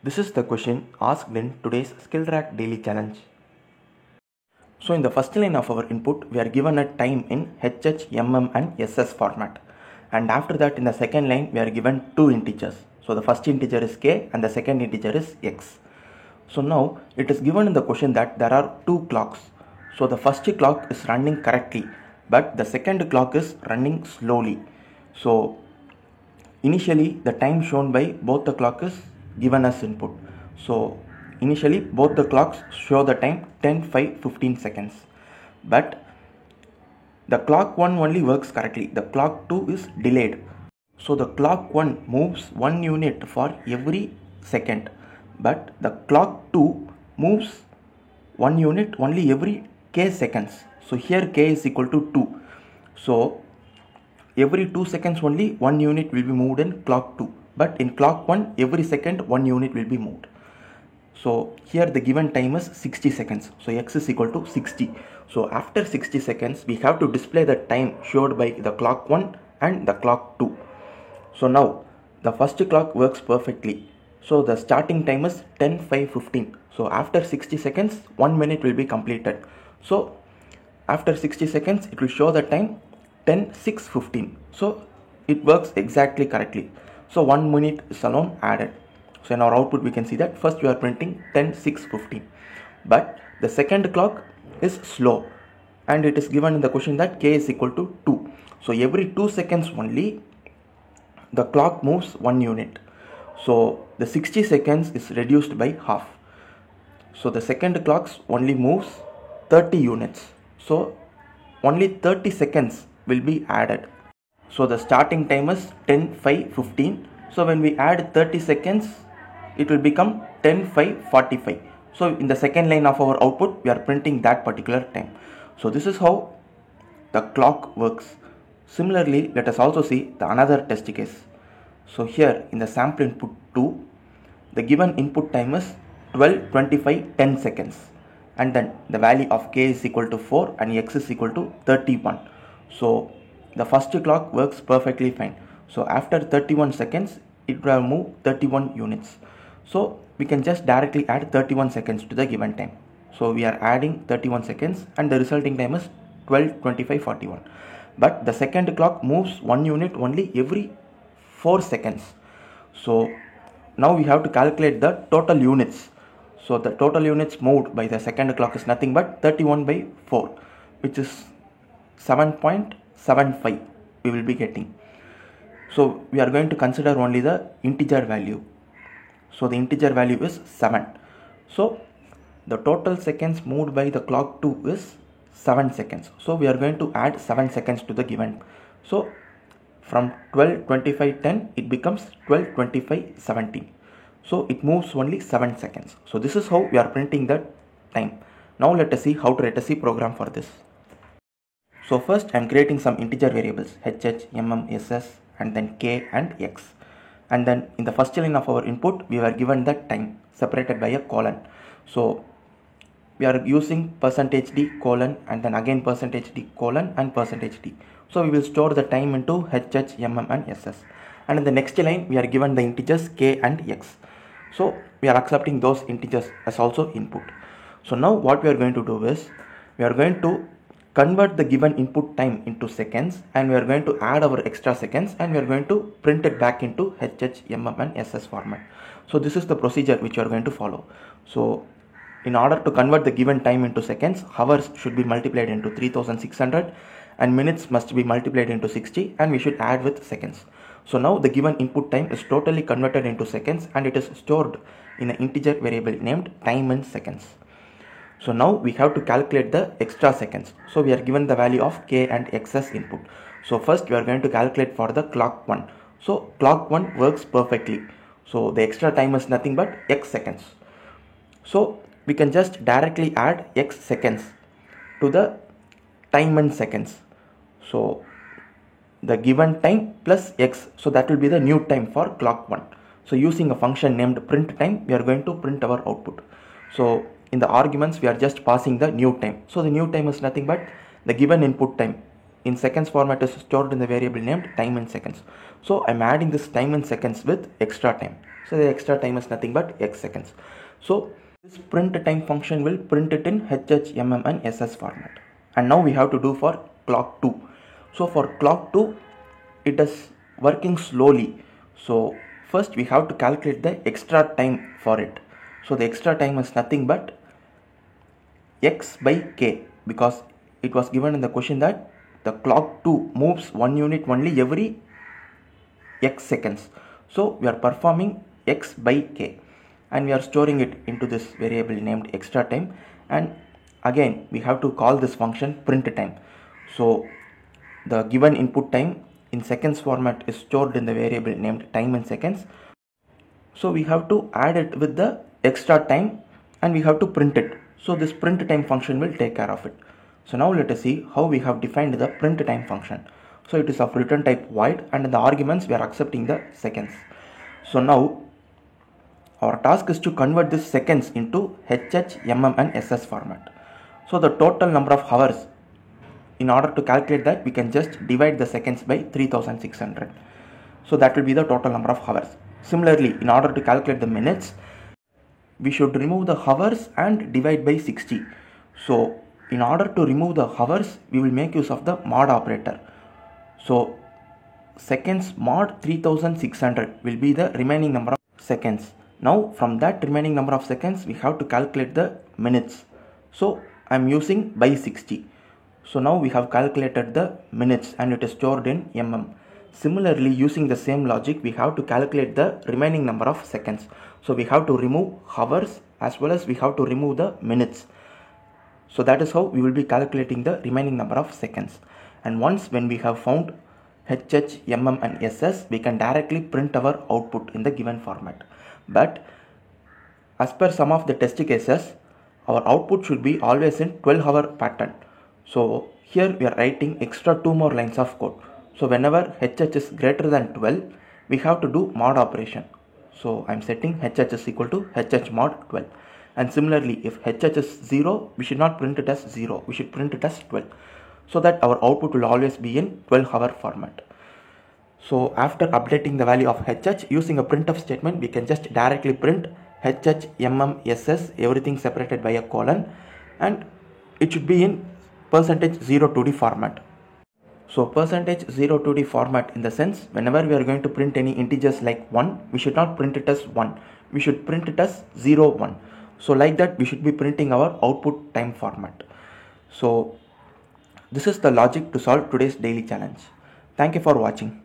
This is the question asked in today's SkillTrack Daily Challenge. So in the first line of our input, we are given a time in HH, MM and SS format. And after that in the second line, we are given two integers. So the first integer is k and the second integer is x. So now it is given in the question that there are two clocks. So the first clock is running correctly, but the second clock is running slowly. So initially the time shown by both the clock is given as input. So initially both the clocks show the time 10, 5, 15 seconds. But the clock 1 only works correctly. The clock 2 is delayed. So the clock 1 moves 1 unit for every second. But the clock 2 moves 1 unit only every k seconds. So here k is equal to 2. So every 2 seconds only 1 unit will be moved in clock 2. But in clock 1 every second 1 unit will be moved. So here the given time is 60 seconds. So x is equal to 60. So after 60 seconds we have to display the time showed by the clock 1 and the clock 2. So now the first clock works perfectly. So the starting time is 10, 5, 15. So after 60 seconds 1 minute will be completed. So after 60 seconds it will show the time 10, 6, 15. So it works exactly correctly. So 1 minute is alone added. So in our output we can see that first we are printing 10, 6, 15. But the second clock is slow and it is given in the question that k is equal to 2. So every 2 seconds only the clock moves 1 unit. So the 60 seconds is reduced by half. So the second clock only moves 30 units. So only 30 seconds will be added. So the starting time is 10, 5, 15. So when we add 30 seconds, it will become 10, 5, 45. So in the second line of our output, we are printing that particular time. So this is how the clock works. Similarly, let us also see the another test case. So here in the sample input 2, the given input time is 12, 25, 10 seconds. And then the value of k is equal to 4 and x is equal to 31. So the first clock works perfectly fine. So after 31 seconds, it will move 31 units. So we can just directly add 31 seconds to the given time. So we are adding 31 seconds and the resulting time is 12, 25, 41. But the second clock moves 1 unit only every 4 seconds. So now we have to calculate the total units. So the total units moved by the second clock is nothing but 31 by 4, which is 7.75 we will be getting. So we are going to consider only the integer value. So the integer value is 7. So the total seconds moved by the clock 2 is 7 seconds. So we are going to add 7 seconds to the given. So from 12, 25, 10 it becomes 12, 25, 17. So it moves only 7 seconds. So this is how we are printing the time. Now let us see how to write a C program for this. So first I am creating some integer variables HH, MM, SS and then K and X. And then in the first line of our input we were given the time separated by a colon. So we are using %d colon and then again %d colon and %d. So we will store the time into HH, MM and SS. And in the next line we are given the integers K and X. So we are accepting those integers as also input. So now what we are going to do is we are going to convert the given input time into seconds and we are going to add our extra seconds and we are going to print it back into HH, MM and SS format. So this is the procedure which you are going to follow. So in order to convert the given time into seconds, hours should be multiplied into 3600 and minutes must be multiplied into 60 and we should add with seconds. So now the given input time is totally converted into seconds and it is stored in an integer variable named time in seconds. So now we have to calculate the extra seconds. So we are given the value of k and x as input. So first we are going to calculate for the clock 1. So clock 1 works perfectly. So the extra time is nothing but x seconds. So we can just directly add x seconds to the time in seconds. So the given time plus x, so that will be the new time for clock 1. So using a function named print time, we are going to print our output. So in the arguments we are just passing the new time. So the new time is nothing but the given input time in seconds format is stored in the variable named time in seconds. So I'm adding this time in seconds with extra time. So the extra time is nothing but x seconds. So this print time function will print it in HH, MM and SS format. And now we have to do for clock 2. So for clock 2, it is working slowly. So first we have to calculate the extra time for it. So the extra time is nothing but x by k, because it was given in the question that the clock 2 moves 1 unit only every x seconds. So we are performing x by k and we are storing it into this variable named extra time, and again we have to call this function print time. So the given input time in seconds format is stored in the variable named time in seconds. So we have to add it with the extra time and we have to print it. So this print time function will take care of it. So now let us see how we have defined the print time function. So it is of return type void, and in the arguments we are accepting the seconds. So now our task is to convert this seconds into HH, MM and SS format. So the total number of hours, in order to calculate that, we can just divide the seconds by 3600. So that will be the total number of hours. Similarly, in order to calculate the minutes, we should remove the hours and divide by 60. So in order to remove the hours, we will make use of the mod operator. So seconds mod 3600 will be the remaining number of seconds. Now from that remaining number of seconds, we have to calculate the minutes. So I am using by 60. So now we have calculated the minutes and it is stored in mm. Similarly, using the same logic, we have to calculate the remaining number of seconds. So we have to remove hours as well as we have to remove the minutes. So that is how we will be calculating the remaining number of seconds. And once when we have found HH, MM and SS, we can directly print our output in the given format. But as per some of the test cases, our output should be always in 12-hour pattern. So here we are writing extra 2 more lines of code. So whenever HH is greater than 12, we have to do mod operation. So I am setting HH is equal to HH mod 12. And similarly, if HH is 0, we should not print it as 0. We should print it as 12. So that our output will always be in 12-hour format. So after updating the value of HH, using a printf statement, we can just directly print HH, MM, SS, everything separated by a colon, and it should be in %0 format. So %0 format in the sense, whenever we are going to print any integers like 1, we should not print it as 1. We should print it as 0, 1. So like that, we should be printing our output time format. So this is the logic to solve today's daily challenge. Thank you for watching.